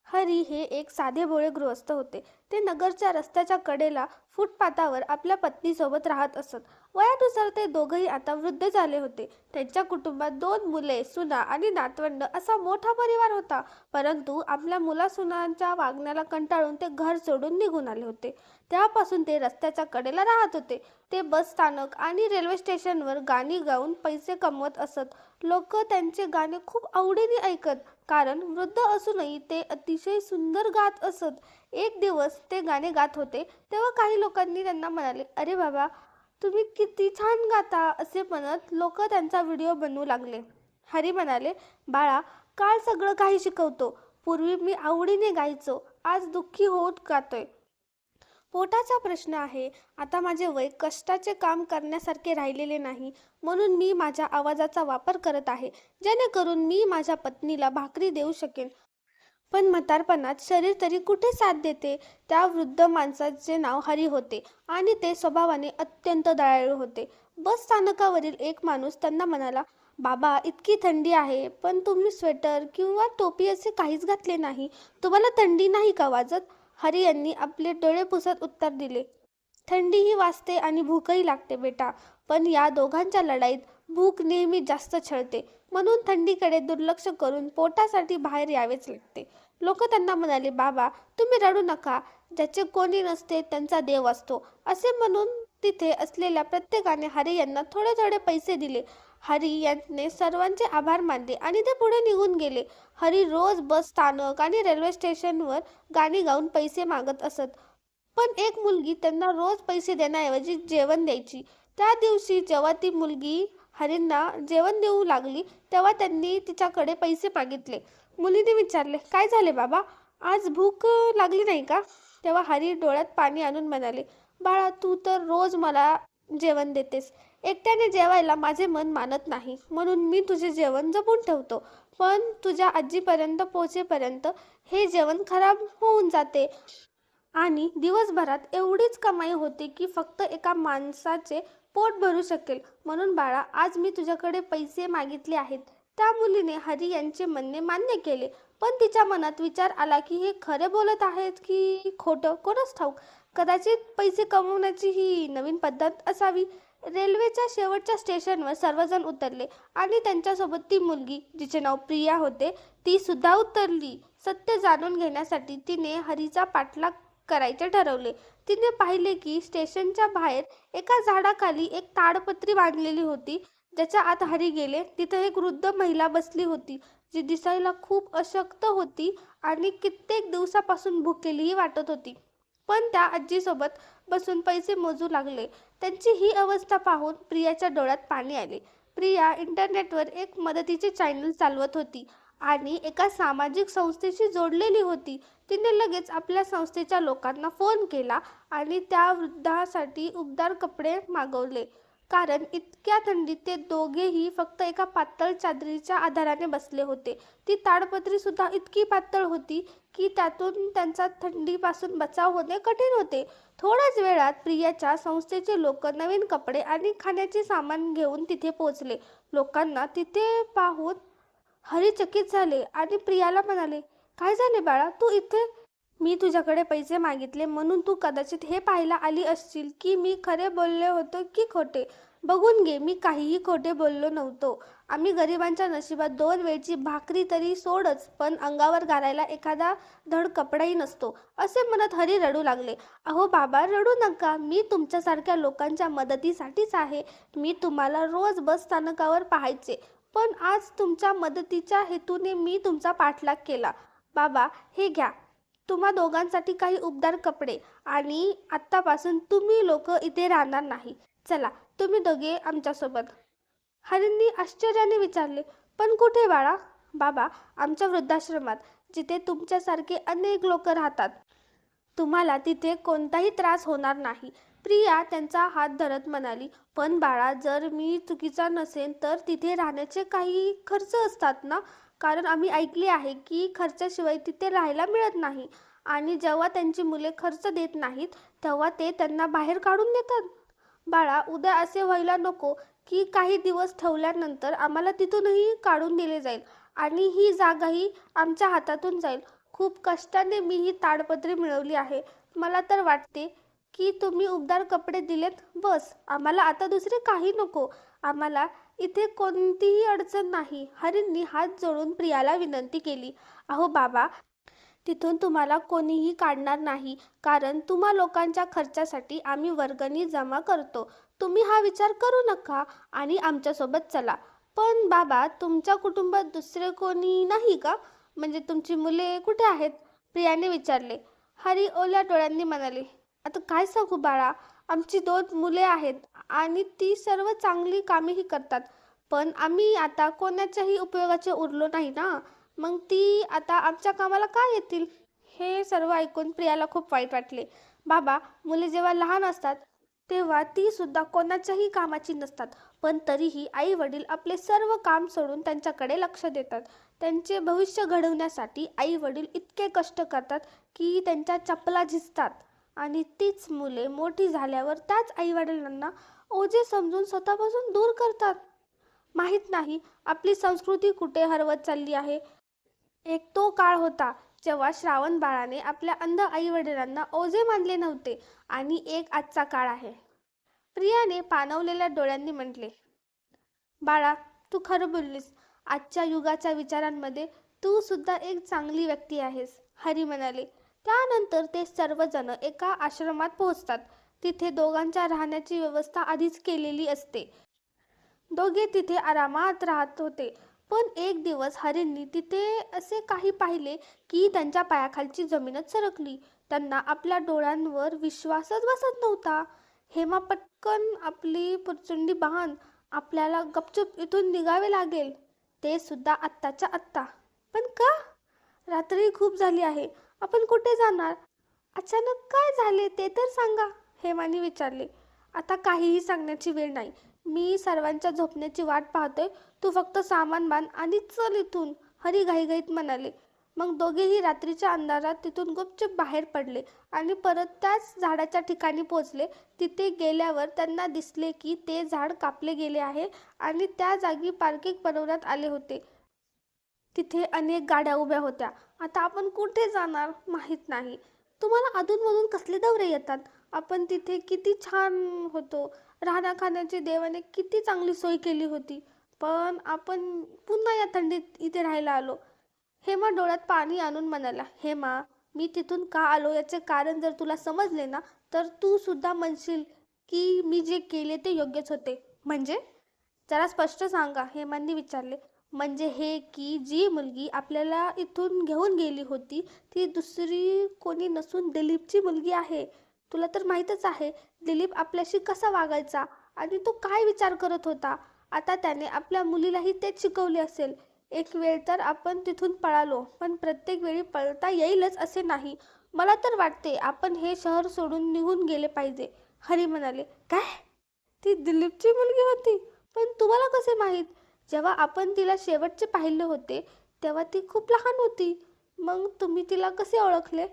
हरी हे एक साधेभोळे गृहस्थ होते. ते नगरच्या रस्त्याच्या कडेला फुटपाथावर आपल्या पत्नीसोबत राहत असत. वयानुसार ते दोघंही आता वृद्ध झाले होते. त्यांच्या कुटुंबात 2 मुले, सुना आणि नातवंड असा मोठा परिवार होता. परंतु आपल्या मुलासुनांच्या वागण्याला कंटाळून ते घर सोडून निघून आले होते. तेव्हापासून ते रस्त्याच्या कडेला राहत होते. ते बस स्थानक आणि रेल्वे स्टेशनवर गाणी गाऊन पैसे कमवत असत. लोक त्यांचे गाणे खूप आवडीने ऐकत, कारण वृद्ध असूनही ते अतिशय सुंदर गात असत. एक दिवस ते गाणे गात होते तेव्हा काही लोकांनी त्यांना म्हणाले, "अरे बाबा, तुम्ही किती छान गाता," असे म्हणत लोक त्यांचा व्हिडिओ बनवू लागले. हरी म्हणाले, "बाळा, काळ सगळं काही शिकवतो. पूर्वी मी आवडीने गायचो, आज दुःखी होत गातोय. पोटाचा प्रश्न आहे. आता माझे वय कष्टाचे काम करण्यासारखे राहिलेले नाही, म्हणून मी माझ्या आवाजाचा वापर करत आहे, जेणेकरून मी माझ्या पत्नीला भाकरी देऊ शकेन." पण म्हातारपणात शरीर तरी कुठे साथ देते. त्या वृद्ध माणसाचे नाव हरी होते आणि ते स्वभावाने अत्यंत दयाळू होते. बस स्थानकावरील एक माणूस त्यांना म्हणाला, "बाबा, इतकी थंडी आहे, पण तुम्ही स्वेटर किंवा टोपी असे काहीच घातले नाही. तुम्हाला थंडी नाही का वाजत?" हरी यांनी आपले डोळे पुसत उत्तर दिले, "थंडीही वाजते आणि भूकही लागते बेटा, पण या दोघांच्या लढाईत भूक नेहमी जास्त छळते, म्हणून थंडीकडे दुर्लक्ष करून पोटासाठी बाहेर यावेच लागते." लोक त्यांना म्हणाले, "बाबा, तुम्ही रडू नका. ज्याचे कोणी नसते त्यांचा देव असतो." असे म्हणून तिथे असलेल्या प्रत्येकाने हरी यांना थोडे थोडे पैसे दिले. हरी यांनी सर्वांचे आभार मानले आणि ते पुढे निघून गेले. हरी रोज बस स्थानक आणि रेल्वे स्टेशनवर गाणी गाऊन पैसे मागत असत. पण एक मुलगी त्यांना रोज पैसे देण्याऐवजी जेवण द्यायची. त्या दिवशी जेव्हा ती मुलगी हरींना जेवण देऊ लागली तेव्हा त्यांनी तिच्याकडे पैसे मागितले. मुलीने विचारले, "काय झाले बाबा, आज भूक लागली नाही का?" तेव्हा हरी डोळ्यात पाणी आणून म्हणाले, "बाळा, तू तर रोज मला जेवण देतेस. एकट्याने जेवायला माझे मन मानत नाही, म्हणून मी तुझे जेवण जपून ठेवतो. पण तुझ्या आजीपर्यंत पोहोचेपर्यंत हे जेवण खराब होऊन जाते आणि दिवसभरात एवढीच कमाई होते की फक्त एका माणसाचे पोट भरू शकेल. म्हणून बाळा, आज मी तुझ्याकडे पैसे मागितले आहेत." त्या मुलीने हरी यांचे म्हणणे मान्य केले. पण तिच्या मनात विचार आला की हे खरे बोलत आहेत की खोटं, कोणास ठाऊक. कदाचित पैसे कमवण्याची ही नवीन पद्धत असावी. रेल्वेच्या शेवटच्या स्टेशनवर सर्वजण उतरले आणि त्यांच्यासोबत ती मुलगी, जिचे नाव प्रिया होते, ती सुद्धा उतरली. सत्य जाणून घेण्यासाठी तिने हरीचा पाठलाग करायचे ठरवले. तिने पाहिले की स्टेशनच्या बाहेर एका झाडाखाली एक ताडपत्री बांधलेली होती. ज्याच्या आत हरी गेले, तिथे एक वृद्ध महिला बसली होती, जी दिसायला खूप अशक्त होती आणि कित्येक दिवसापासून भुकेलीही वाटत होती. पण त्या आजीसोबत बसून पैसे मोजू लागले. त्यांची ही अवस्था पाहून प्रियाच्या डोळ्यात पाणी आले. प्रिया इंटरनेटवर एक मदतीचे चॅनल चालवत होती आणि एका सामाजिक संस्थेशी जोडलेली होती. तिने लगेच आपल्या संस्थेच्या लोकांना फोन केला आणि त्या वृद्धासाठी उबदार कपडे मागवले, कारण इतक्या थंडीत ते दोघेही फक्त एका पातळ चादरीच्या आधाराने बसले होते. ती ताडपत्री सुद्धा इतकी पातळ होती की त्यातून त्यांचा थंडीपासून बचाव होणे कठीण होते. थोड्याच वेळात प्रियाच्या संस्थेचे लोक नवीन कपडे आणि खाण्याचे सामान घेऊन तिथे पोहोचले. लोकांना तिथे पाहून हरी चकित झाले आणि प्रियाला म्हणाले, "काय झाले बाळा, तू इथे?" "मी तुझ्याकडे पैसे मागितले म्हणून तू कदाचित हे पाहायला आली असशील की मी खरे बोलले होते की खोटे. बघून घे, मी काहीही खोटे बोललो नव्हतो. आम्ही गरिबांच्या नशिबात 2 वेळची भाकरी तरी सोडच, पण अंगावर घालायला एखादा धड कपडाही नसतो." असे म्हणत हरी रडू लागले. "अहो बाबा, रडू नका. मी तुमच्यासारख्या लोकांच्या मदतीसाठीच आहे. मी तुम्हाला रोज बस स्थानकावर पाहायचे, पण आज तुमच्या मदतीच्या हेतूने मी तुमचा पाठलाग केला. बाबा, हे घ्या, तुम्हा दोघांसाठी काही उबदार कपडे, आणि आत्तापासून तुम्ही लोक इथे राहणार नाही. चला, तुम्ही दोघे आमच्यासोबत." हरींनी आश्चर्याने विचारले, "पण कुठे बाळा?" "बाबा, आमच्या वृद्धाश्रमात, जिथे तुमच्यासारखे अनेक लोक राहतात. तुम्हाला तिथे कोणताही त्रास होणार नाही." प्रिया त्यांचा हात धरत म्हणाली, "पण बाळा, जर मी चुकीचा नसेन तर तिथे राहण्याचे काही खर्च असतात ना? कारण आम्ही ऐकले आहे की खर्चाशिवाय तिथे राहायला मिळत नाही, आणि जेव्हा त्यांची मुले खर्च देत नाहीत तेव्हा ते त्यांना बाहेर काढून देतात." "बाळा, उद्या असे व्हायला नको की काही दिवस ठेवल्यानंतर आम्हाला तिथूनही काढून दिले जाईल आणि ही जागाही आमच्या हातातून जाईल. खूप कष्टाने मी ही ताडपत्री मिळवली आहे. मला तर वाटते की तुम्ही उबदार कपडे दिलेत बस. आम्हाला आता दुसरे काही नको. आम्हाला इथे कोणतीही अडचण नाही. हरींनी हात जोडून प्रियाला विनंती केली. अहो बाबा, तिथून तुम्हाला कोणीही काढणार नाही, कारण तुम्हा लोकांच्या खर्चासाठी आम्ही वर्गणी जमा करतो. तुम्ही हा विचार करू नका आणि आमच्यासोबत चला. पण बाबा, तुमच्या कुटुंबात दुसरे कोणी नाही का? म्हणजे तुमची मुले कुठे आहेत? प्रियाने विचारले. हरी ओल्या डोळ्यांनी म्हणाले, आता काय सांगू बाळा, आमची 2 मुले आहेत आणि ती सर्व चांगली कामेही करतात. पण आम्ही आता कोणाच्याही उपयोगाचे उरलो नाही ना. मग ती आता आमच्या कामाला काय येतील? हे सर्व ऐकून प्रियाला खूप वाईट वाटले. बाबा, मुले जेव्हा लहान असतात तेव्हा ती सुद्धा कोणाच्याही कामाची नसतात. पण तरीही आई वडील आपले सर्व काम सोडून त्यांच्याकडे लक्ष देतात. त्यांचे भविष्य घडवण्यासाठी आई वडील इतके कष्ट करतात की त्यांच्या चपला झिजतात. आणि तीच मुले मोठी झाल्यावर त्याच आई वडिलांना ओझे समजून स्वतःपासून दूर करतात. माहीत नाही आपली संस्कृती कुठे हरवत चालली आहे. एक तो काळ होता जेव्हा श्रावण बाळाने आपल्या अंध आई वडिलांना ओझे मानले नव्हते आणि एक आजचा काळ आहे. प्रियाने पाणवलेल्या डोळ्यांनी म्हटले. बाळा, तू खरं बोललीस. आजच्या युगाच्या विचारांमध्ये तू सुद्धा एक चांगली व्यक्ती आहेस, हरी म्हणाले. त्यानंतर ते सर्वजण एका आश्रमात पोहोचतात. तिथे दोघांच्या राहण्याची व्यवस्था आधीच केलेली असते. दोघे तिथे आरामात राहत होते. पण एक दिवस हरींनी तिथे असे काही पाहिले की त्यांच्या पायाखालची जमीनच सरकली. त्यांना आपल्या डोळ्यांवर विश्वासच बसत नव्हता. हेमा, पटकन आपली पुरचुंडी बांध. आपल्याला गपचूप इथून निघावे लागेल, ते सुद्धा आत्ताच्या आत्ता. पण का? रात्री खूप झाली आहे. आपण कुठे जाणार? अचानक काय झाले ते तर सांगा, हेमाने विचारले. आता काहीही सांगण्याची वेळ नाही. मी सर्वांच्या झोपण्याची वाट पाहतोय. तू फक्त सामान बांध आणि चल इथून, हरी घाईघाईत म्हणाले. मग दोघेही रात्रीच्या अंधारात तिथून गुपचूप बाहेर पडले आणि परत त्याच झाडाच्या ठिकाणी पोहोचले. तिथे गेल्यावर त्यांना दिसले की ते झाड कापले गेले आहे आणि त्या जागी पार्किंग बनवण्यात आले होते. तिथे अनेक गाड्या उभ्या होत्या. आता आपण कुठे जाणार माहीत नाही. तुम्हाला अधूनमधून कसले दौरे येतात? आपण तिथे किती छान होतो. राहण्या खाण्याची देवाने किती चांगली सोय केली होती. पण आपण पुन्हा या थंडीत इथे राहायला आलो. हेमा डोळ्यात पाणी आणून म्हणाला. हेमा, मी तिथून का आलो याचे कारण जर तुला समजले ना, तर तू सुद्धा म्हणशील की मी जे केले ते योग्यच होते. म्हणजे? जरा स्पष्ट सांगा, हेमांनी विचारले. म्हणजे हे की जी मुलगी आपल्याला इथून घेऊन गेली होती ती दुसरी कोणी नसून दिलीपची मुलगी आहे. तुला तर माहीतच आहे दिलीप आपल्याशी कसा वागायचा आणि तो काय विचार करत होता. आता त्याने आपल्या मुलीलाही तेच शिकवले असेल. एक वेळ तर आपण तिथून पळालो, पण प्रत्येक वेळी पळता येईलच असे नाही. मला तर वाटते आपण हे शहर सोडून निघून गेले पाहिजे, हरी म्हणाले. काय? ती दिलीपची मुलगी होती? पण तुम्हाला कसे माहीत? जेव्हा आपण तिला शेवटचे पाहिले होते तेव्हा ती खूप लहान होती. मग तुम्ही तिला कसे ओळखले?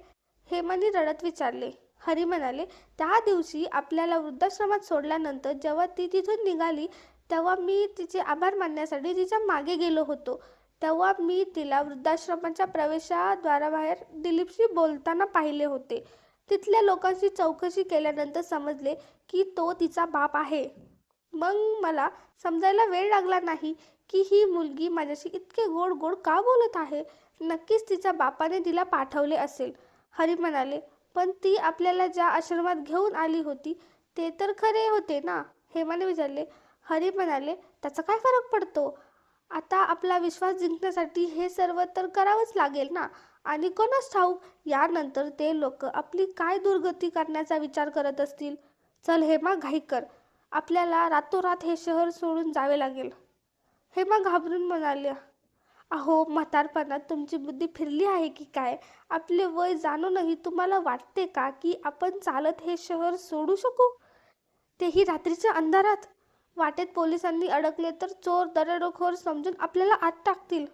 हेमाने रडत विचारले. हरी म्हणाले, त्या दिवशी आपल्याला वृद्धाश्रमात सोडल्यानंतर जेव्हा ती तिथून निघाली तेव्हा मी तिचे आभार मानण्यासाठी तिच्या मागे गेलो होतो. तेव्हा मी तिला वृद्धाश्रमाच्या प्रवेशद्वाराबाहेर दिलीपशी बोलताना पाहिले होते. तिथल्या लोकांशी चौकशी केल्यानंतर समजले की तो तिचा बाप आहे. मग मला समजायला वेळ लागला नाही की ही मुलगी माझ्याशी इतके गोड गोड का बोलत आहे. नक्कीच तिच्या बापाने तिला पाठवले असेल, हरी म्हणाले. पण ती आपल्याला ज्या आश्रमात घेऊन आली होती ते तर खरे होते ना, हेमाने विचारले. हरी म्हणाले, त्याचा काय फरक पडतो? आता आपला विश्वास जिंकण्यासाठी हे सर्व तर करावंच लागेल ना. आणि कोणास ठाऊक यानंतर ते लोक आपली काय दुर्गती करण्याचा विचार करत असतील. चल हेमा, घाई कर. आपल्याला रातोरात हे शहर सोडून जावे लागेल, हेमा घाबरून म्हणाल्या. अहो म्हातारपणात तुमची बुद्धी फिरली आहे की काय? आपले वय जाणूनही तुम्हाला वाटते का की आपण चालत हे शहर सोडू शकू, तेही रात्रीच्या अंधारात? वाटेत पोलिसांनी अडकले तर चोर दरोडेखोर समजून आपल्याला आत टाकतील.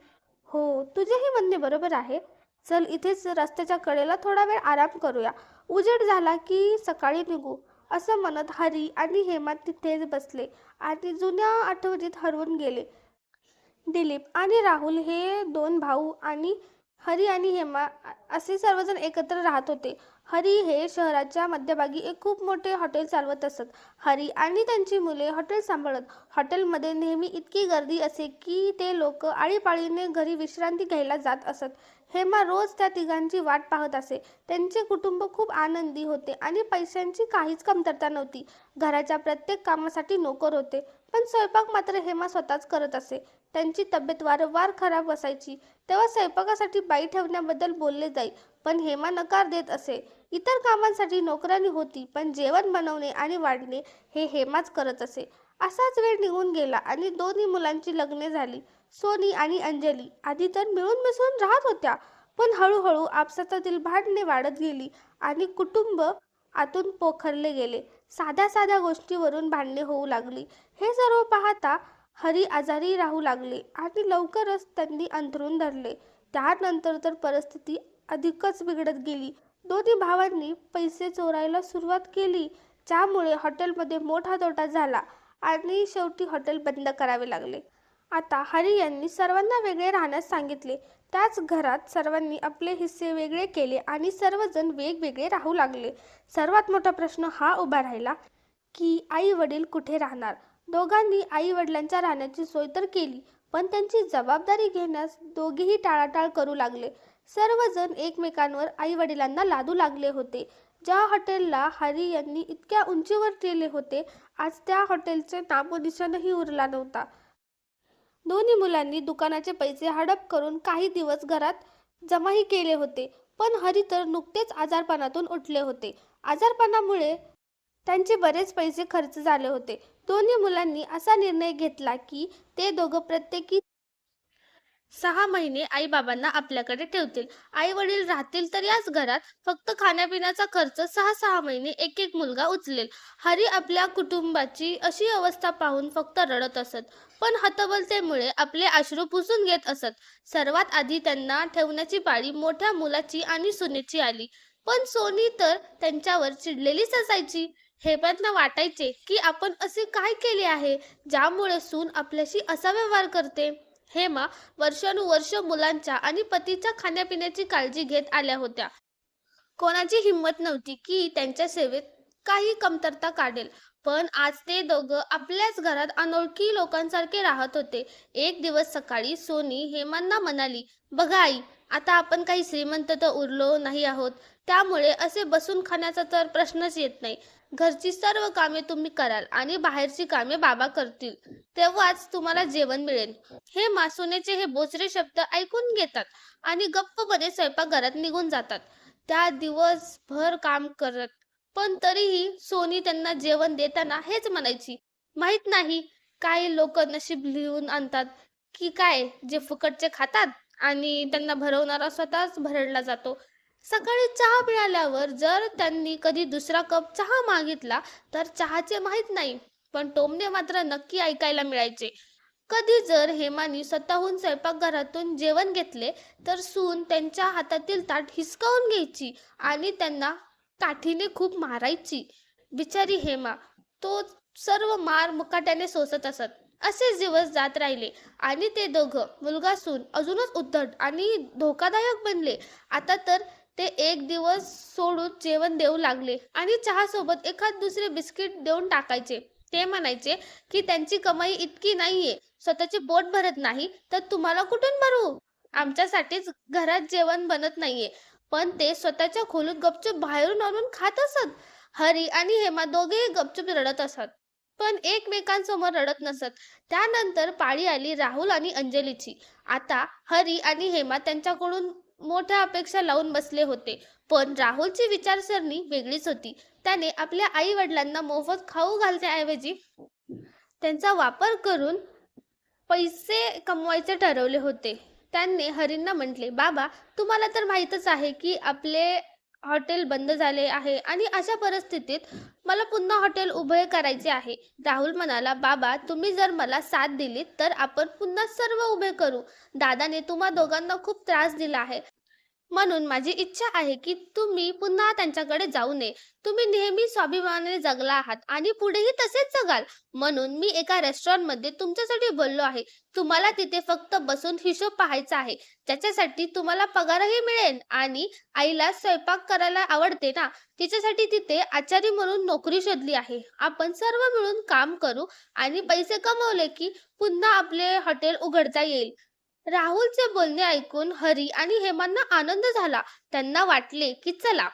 हो, तुझेही म्हणणे बरोबर आहे. चल इथेच रस्त्याच्या कडेला थोडा वेळ आराम करूया. उजेड झाला की सकाळी निघू. असं म्हणत हरी आणि हेमा तिथेच बसले आणि जुन्या आठवणीत हरवून गेले. दिलीप आणि राहुल हे 2 भाऊ आणि हरी आणि हेमा असे सर्वजण एकत्र राहत होते. हरी हे शहराच्या मध्यभागी एक खूप मोठे हॉटेल चालवत असत. हरी आणि त्यांची मुले हॉटेल सांभाळत. हॉटेलमध्ये नेहमी इतकी गर्दी असे की ते लोक आळीपाळीने घरी विश्रांती घ्यायला जात असत. हेमा रोज त्या तिघांची वाट पाहत असे. त्यांचे कुटुंब खूप आनंदी होते आणि पैशांची काहीच कमतरता नव्हती. घराच्या प्रत्येक कामासाठी नोकर होते, पण स्वयंपाक मात्र हेमा स्वतःच करत असे. त्यांची तब्येत वारंवार खराब असायची, तेव्हा स्वयंपाकासाठी बाई ठेवण्याबद्दल बोलले जाई, पण हेमा नकार देत असे. इतर कामांसाठी नोकरानी होती, पण जेवण बनवणे आणि वाढणे हे हेमाच करत असे. असाच वेळ निघून गेला आणि दोन्ही मुलांची लग्ने झाली. सोनी आणि अंजली आधी तर मिळून मिसळून राहत होत्या, पण हळूहळू आपसातील भांडणे वाढत गेली आणि कुटुंब आतून पोखरले गेले. साध्या साध्या गोष्टीवरून भांडणे होऊ लागली. हे सर्व पाहता हरी आजारी राहू लागले आणि लवकरच त्यांनी अंथरूण धरले. त्यानंतर तर परिस्थिती अधिकच बिघडत गेली. दोन्ही भावांनी पैसे चोरायला सुरुवात केली, ज्यामुळे हॉटेलमध्ये मोठा तोटा झाला आणि शेवटी हॉटेल बंद करावे लागले. आता हरी यांनी सर्वांना वेगळे राहण्यास सांगितले. त्याच घरात सर्वांनी आपले हिस्से वेगळे केले आणि सर्वजण वेगवेगळे राहू लागले. सर्वात मोठा प्रश्न हा उभा राहिला की आई वडील कुठे राहणार. दोघांनी आई वडिलांच्या राहण्याची सोय तर केली, पण त्यांची जबाबदारी घेण्यास दोघेही टाळाटाळ करू लागले. सर्वजण एकमेकांवर आई वडिलांना लादू लागले होते. ज्या हॉटेलला हरी यांनी इतक्या उंचीवर नेले होते, आज त्या हॉटेलचे नामोनिशाणही उरला नव्हता. दोन्ही मुलांनी दुकानाचे पैसे हडप करून काही दिवस घरात जमाही केले होते, पण हरी तर नुकतेच आजारपणातून उठले होते. आजारपणामुळे त्यांचे बरेच पैसे खर्च झाले होते. दोन्ही मुलांनी असा निर्णय घेतला की ते दोघं प्रत्येकी 6 महिने आई बाबांना आपल्याकडे ठेवतील. आई वडील राहतील तर याच घरात. फक्त खाण्यापिण्याचा खर्च 6 महिने एक एक मुलगा उचलेल. हरी आपल्या कुटुंबाची अशी अवस्था पाहून फक्त रडत असत, पण हतबलतेमुळे आपले अश्रू पुसून घेत असत. सर्वात आधी त्यांना ठेवण्याची पाळी मोठ्या मुलाची आणि सुनेची आली, पण सोनी तर त्यांच्यावर चिडलेलीच असायची. हेमांना वाटायचे की आपण असे काय केले आहे ज्यामुळे सून आपल्याशी असा व्यवहार करते. हेमा वर्षानुवर्ष मुलांच्या आणि पतीच्या खाण्यापिण्याची काळजी घेत आल्या होत्या. कोणाची हिंमत नव्हती की त्यांच्या सेवेत काही कमतरता काढेल. पण आज ते दोघं आपल्याच घरात अनोळखी लोकांसारखे राहत होते. एक दिवस सकाळी सोनी हेमांना म्हणाली, बघा आई, आता आपण काही श्रीमंत तर उरलो नाही आहोत, त्यामुळे असे बसून खाण्याचा तर प्रश्नच येत नाही. घरची सर्व कामे तुम्ही कराल आणि बाहेरची कामे बाबा करतील, तेव्हाच तुम्हाला जेवण मिळेल. हे मासुनेचे हे बोचरे शब्द ऐकून घेतात आणि गप्पपणे स्वयंपाकघरात निघून जातात. त्या दिवसभर काम करत, पण तरीही सोनी त्यांना जेवण देताना हेच म्हणायची, माहित नाही काही लोक नशीब लिहून आणतात की काय, जे फुकटचे खातात आणि त्यांना भरवणारा स्वतःच भरडला जातो. सकाळी चहा मिळाल्यावर जर त्यांनी कधी दुसरा कप चहा मागितला तर चहाचे माहित नाही, पण टोमणे मात्र नक्की ऐकायला मिळायचे. कधी जर हेमानी स्वतःहून स्वयंपाकघरातून जेवण घेतले तर सून त्यांच्या हातातील ताट हिसकावून घ्यायची आणि त्यांना काठीने खूप मारायची. बिचारी हेमा तो सर्व मार मुकाट्याने सोसत असत. असेच दिवस जात राहिले आणि ते दोघं मुलगा सून अजूनच उद्धट आणि धोकादायक बनले. आता तर ते एक दिवस सोडून जेवण देऊ लागले आणि चहा सोबत एखाद दुसरे बिस्किट देऊन टाकायचे. ते म्हणायचे की त्यांची कमाई इतकी नाहीये, स्वतःचे पोट भरत नाही तर तुम्हाला कुठून भरू. आमच्यासाठीच घरात जेवण बनत नाहीये, पण ते स्वतःच्या खोलीत गपचूप बाहेरून आणून खात असत. हरी आणि हेमा दोघेही गपचूप रडत असत, पण एकमेकांसमोर रडत नसत. त्यानंतर पाळी आली राहुल आणि अंजलीची. आता हरी आणि हेमा त्यांच्याकडून मोठ्या अपेक्षा लावून बसले होते, पण राहुलची विचारसरणी वेगळीच होती. त्याने आपल्या आई वडिलांना मोफत खाऊ घालण्याऐवजी त्यांचा वापर करून पैसे कमवायचे ठरवले होते. त्यांनी हरींना म्हटले, बाबा, तुम्हाला तर माहीतच आहे की आपले हॉटेल बंद झाले आहे आणि अशा परिस्थितीत मला पुन्हा हॉटेल उभे करायचे आहे. राहुल म्हणाला, बाबा, तुम्ही जर मला साथ दिली तर आपण पुन्हा सर्व उभे करू. दादाने तुम्हा दोघांना खूप त्रास दिला आहे. म्हणून माझी इच्छा आहे की तुम्ही पुन्हा त्यांच्याकडे जाऊ नये. तुम्ही नेहमी स्वाभिमानाने जगला आहात आणि पुढेही तसेच जगाल. म्हणून मी एका रेस्टॉरंटमध्ये तुमच्यासाठी बोललो आहे. तुम्हाला तिथे फक्त बसून हिशोब पाहायचा आहे. ज्याच्यासाठी तुम्हाला पगारही मिळेल आणि आईला स्वयंपाक करायला आवडते ना, तिच्यासाठी तिथे आचारी म्हणून नोकरी शोधली आहे. आपण सर्व मिळून काम करू आणि पैसे कमवले की पुन्हा आपले हॉटेल उघडता येईल. राहुलचे बोलणे ऐकून हरी आणि हेमांना आनंद झाला. त्यांना वाटले की चला,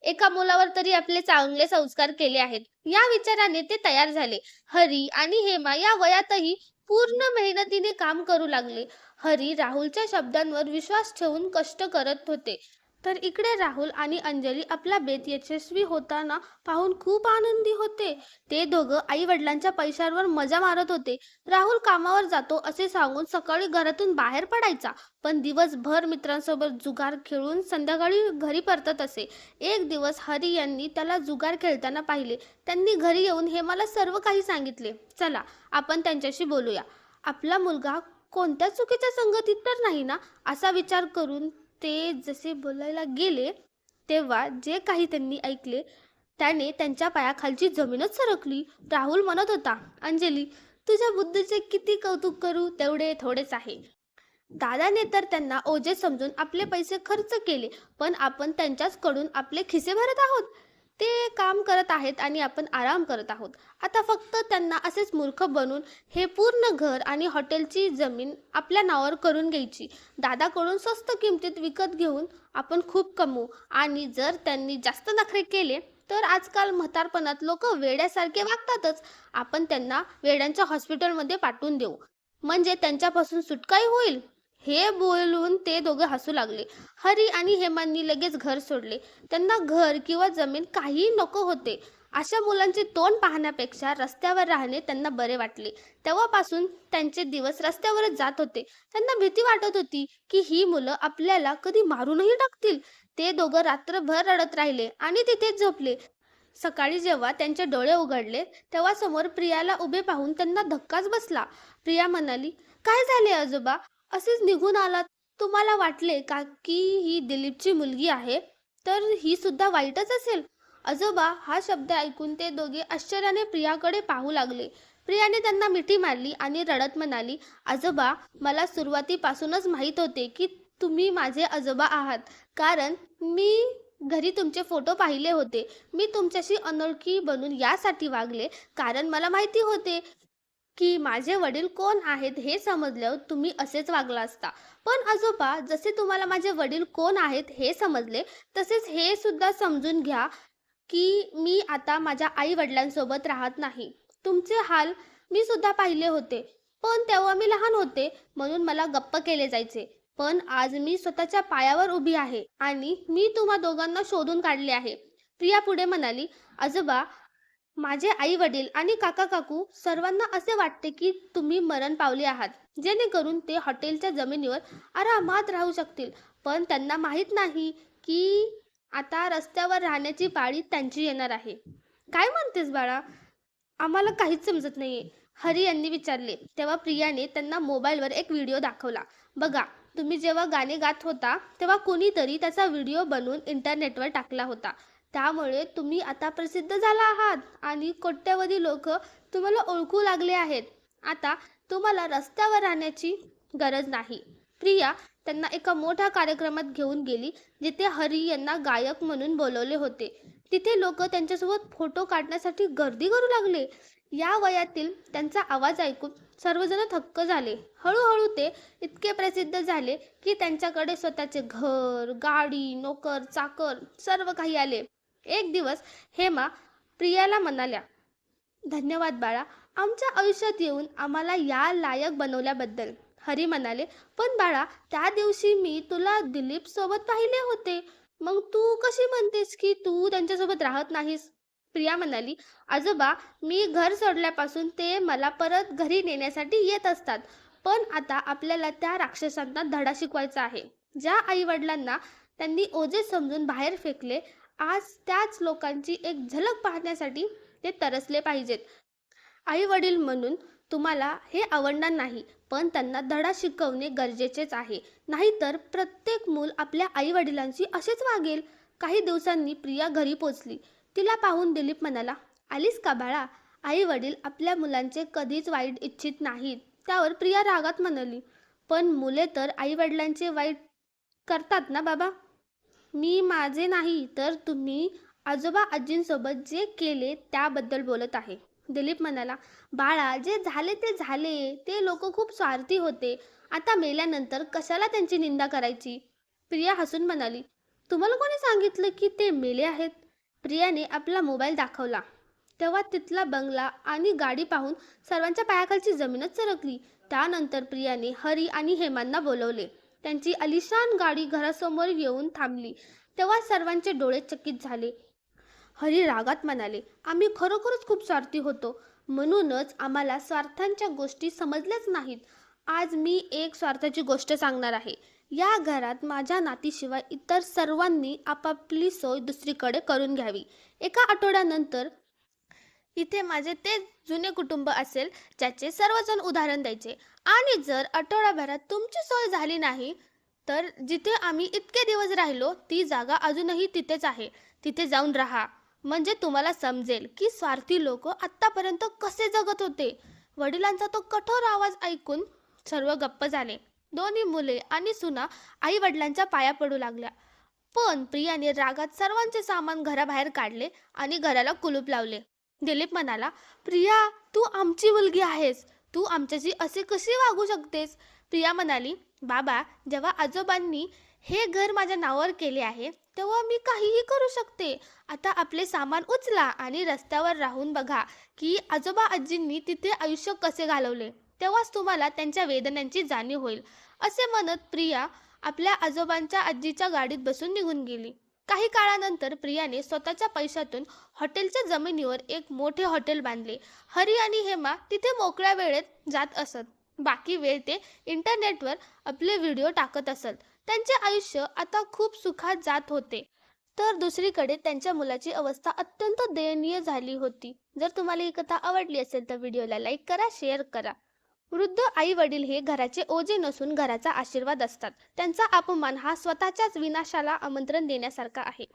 एका मुलावर तरी आपले चांगले संस्कार केले आहेत. या विचाराने ते तयार झाले. हरी आणि हेमा या वयातही पूर्ण मेहनतीने काम करू लागले. हरी राहुलच्या शब्दांवर विश्वास ठेवून कष्ट करत होते, तर इकडे राहुल आणि अंजली आपला बेत यशस्वी होताना पाहून खूप आनंदी होते. ते दोघं आई वडिलांच्या पैशांवर मजा मारत होते. राहुल कामावर जातो असे सांगून सकाळी घरातून बाहेर पडायचा, पण दिवसभर मित्रांसोबत जुगार खेळून संध्याकाळी घरी परतत असे. एक दिवस हरी यांनी त्याला जुगार खेळताना पाहिले. त्यांनी घरी येऊन हेमाला सर्व काही सांगितले. चला, आपण त्यांच्याशी बोलूया. आपला मुलगा कोणत्या चुकीच्या संगतीत तर नाही ना, असा विचार करून ते जसे बोलायला गेले, तेव्हा जे काही त्यांनी ऐकले त्याने त्यांच्या पायाखालची जमीनच सरकली. राहुल म्हणत होता, अंजली, तुझ्या बुद्धीचे किती कौतुक करू तेवढे थोडेच आहे. दादाने तर त्यांना ओझे समजून आपले पैसे खर्च केले, पण आपण त्यांच्याचकडून आपले खिसे भरत आहोत. ते काम करत आहेत आणि आपण आराम करत आहोत. आता फक्त त्यांना असेच मूर्ख बनून हे पूर्ण घर आणि हॉटेलची जमीन आपल्या नावावर करून घ्यायची. दादाकडून स्वस्त किमतीत विकत घेऊन आपण खूप कमवू आणि जर त्यांनी जास्त नखरे केले तर आजकाल म्हातारपणात लोक वेड्यासारखे वागतातच. आपण त्यांना वेड्यांच्या हॉस्पिटलमध्ये पाठवून देऊ, म्हणजे त्यांच्यापासून सुटकाही होईल. हे बोलून ते दोघे हसू लागले. हरी आणि हेमांनी लगेच घर सोडले. त्यांना घर किंवा जमीन काहीही नको होते. अशा मुलांचे तोंड पाहण्यापेक्षा रस्त्यावर राहणे त्यांना बरे वाटले. तेव्हापासून त्यांचे दिवस रस्त्यावरच जात होते. त्यांना भीती वाटत होती की ही मुलं आपल्याला कधी मारूनही टाकतील. ते दोघं रात्रभर रडत राहिले आणि तिथेच झोपले. सकाळी जेव्हा त्यांचे डोळे उघडले तेव्हा समोर प्रियाला उभे पाहून त्यांना धक्काच बसला. प्रिया म्हणाली, काय झाले आजोबा, असेच निघून आलात? तुम्हाला वाटले का की ही दिलीपची मुलगी आहे, तर ही सुद्धा वाईटच असेल? आजोबा हा शब्द ऐकून ते दोघे आश्चर्याने प्रियाकडे पाहू लागले. प्रियाने त्यांना मिठी मारली आणि रडत म्हणाली, आजोबा, मला सुरुवातीपासूनच माहीत होते की तुम्ही माझे आजोबा आहात, कारण मी घरी तुमचे फोटो पाहिले होते. मी तुमच्याशी अनोळखी बनून यासाठी वागले कारण मला माहिती होते की माझे वडील कोण आहेत हे समजल्यावर तुम्ही असेच वागला असता. पण आजोबा, जसे तुम्हाला माझे वडील कोण आहेत हे समजले, तसेच हे सुद्धा समजून घ्या की मी आता माझ्या आई वडिलांसोबत राहत नाही. तुमचे हाल मी सुद्धा पाहिले होते, पण तेव्हा मी लहान होते म्हणून मला गप्प केले जायचे. पण आज मी स्वतःच्या पायावर उभी आहे आणि मी तुम्हा दोघांना शोधून काढले आहे. प्रिया पुढे म्हणाली, आजोबा, माझे आई वडील आणि काका काकू सर्वांना असे वाटते की तुम्ही मरण पावले आहात, जेणेकरून ते हॉटेलच्या जमिनीवर आरामात राहू शकतील. पण त्यांना माहीत नाही की आता रस्त्यावर राहण्याची पाळी त्यांची येणार आहे. काय म्हणतेस बाळा? आम्हाला काहीच समजत नाहीये, हरी यांनी विचारले. तेव्हा प्रियाने त्यांना मोबाईलवर एक व्हिडिओ दाखवला. बघा, तुम्ही जेव्हा गाणे गात होता तेव्हा कोणीतरी त्याचा व्हिडिओ बनवून इंटरनेटवर टाकला होता. त्यामुळे तुम्ही आता प्रसिद्ध झाला आहात आणि कोट्यवधी लोक तुम्हाला ओळखू लागले आहेत. आता तुम्हाला रस्त्यावर राहण्याची गरज नाही. प्रिया त्यांना एका मोठ्या कार्यक्रमात घेऊन गेली, जिथे हरी यांना गायक म्हणून बोलवले होते. तिथे लोक त्यांच्यासोबत फोटो काढण्यासाठी गर्दी करू लागले. या वयातील त्यांचा आवाज ऐकून सर्वजण थक्क झाले. हळूहळू ते इतके प्रसिद्ध झाले की त्यांच्याकडे स्वतःचे घर, गाडी, नोकर, चाकर सर्व काही आले. एक दिवस हेमा प्रियाला म्हणाल्या, धन्यवाद बाळा, आमच्या आयुष्यात येऊन आम्हाला या लायक बनवल्याबद्दल. हरी म्हणाले, पण बाळा, त्या दिवशी मी तुला दिलीप सोबत पाहिले होते. मग तू कशी म्हणतेस की तू त्यांच्यासोबत राहत नाहीस? प्रिया म्हणाली, आजोबा, मी घर सोडल्यापासून ते मला परत घरी नेण्यासाठी येत असतात. पण आता आपल्याला त्या राक्षसांना धडा शिकवायचा आहे. ज्या आई वडिलांना त्यांनी ओझे समजून बाहेर फेकले, आज त्याच लोकांची एक झलक पाहण्यासाठी ते तरसले पाहिजेत. आई वडील म्हणून तुम्हाला हे आवडणार नाही, पण त्यांना धडा शिकवणे गरजेचेच आहे. नाहीतर प्रत्येक मूल आपल्या आई-वडिलांशी असेच वागेल. काही दिवसांनी प्रिया घरी पोचली. तिला पाहून दिलीप म्हणाला, "आलीस का बाळा?" आई-वडील आपल्या मुलांचे कधीच वाईट इच्छित नाहीत. त्यावर प्रिया रागात म्हणाली, "पण मुले तर आई-वडिलांचे वाईट करतात ना बाबा?" "मी माझे नाही, तर तुम्ही आजोबा-आजींसोबत जे केले त्याबद्दल बोलत आहे." दिलीप म्हणाला, "बाळा, जे झाले ते झाले. ते लोक खूप स्वार्थी होते. आता मेल्यानंतर कशाला त्यांची निंदा करायची?" प्रिया हसून म्हणाली, "तुम्हाला कोणी सांगितलं की ते मेले आहेत?" प्रियाने आपला मोबाईल दाखवला. तेव्हा तिथला बंगला आणि गाडी पाहून सर्वांच्या पायाखालची जमीनच सरकली. त्यानंतर प्रियाने हरी आणि हेमांना बोलवले. त्यांची आलिशान गाडी घरासमोर येऊन थांबली. तेव्हा सर्वांचे डोळे चकित झाले. हरी रागात म्हणाले, "आम्ही खरोखरच खूप स्वार्थी होतो. म्हणूनच आम्हाला स्वार्थांच्या गोष्टी समजल्याच नाहीत. आज मी एक स्वार्थाची गोष्ट सांगणार आहे. या घरात माझ्या नातीशिवाय इतर सर्वांनी आपापली सोय दुसरीकडे करून घ्यावी. एका आठवड्यानंतर इथे माझे ते जुने कुटुंब असेल ज्याचे सर्वजण उदाहरण द्यायचे. आणि जर आठवड्याभरात तुमची सोय झाली नाही, तर जिथे आम्ही इतके दिवस राहिलो ती जागा अजूनही तिथेच आहे. तिथे जाऊन राहा. म्हणजे तुम्हाला समजेल की स्वार्थी लोक आत्तापर्यंत कसे जगत होते." वडिलांचा तो कठोर आवाज ऐकून सर्व गप्प झाले. दोन्ही मुले आणि सुना आई वडिलांच्या पाया पडू लागल्या. पण प्रियाने रागात सर्वांचे सामान घराबाहेर काढले आणि घराला कुलूप लावले. दिलीप म्हणाला, "प्रिया, तू आमची मुलगी आहेस. तू आमच्याशी असे कसे वागू शकतेस?" प्रिया म्हणाली, "बाबा, जेव्हा आजोबांनी हे घर माझ्या नावावर केले आहे, तेव्हा मी काहीही करू शकते. आता आपले सामान उचला आणि रस्त्यावर राहून बघा की आजोबा आजींनी तिथे आयुष्य कसे घालवले. तेव्हाच तुम्हाला त्यांच्या वेदनांची जाणीव होईल." असे म्हणत प्रिया आपल्या आजोबांच्या आजीच्या गाडीत बसून निघून गेली. काही काळानंतर प्रियाने स्वतःच्या पैशातून हॉटेलच्या जमिनीवर एक मोठे हॉटेल बांधले. हरी आणि हेमा तिथे मोकळ्या वेळेत जात असत. बाकी वेळ ते इंटरनेटवर आपले व्हिडिओ टाकत असत. त्यांचे आयुष्य आता खूप सुखात जात होते. तर दुसरीकडे त्यांच्या मुलाची अवस्था अत्यंत दयनीय झाली होती. जर तुम्हाला ही कथा आवडली असेल तर व्हिडिओला लाईक करा, शेअर करा. वृद्ध आई वडील हे घराचे ओझे नसून घराचा आशीर्वाद असतात. त्यांचा अपमान हा स्वतःच्याच विनाशाला आमंत्रण देण्यासारखा आहे.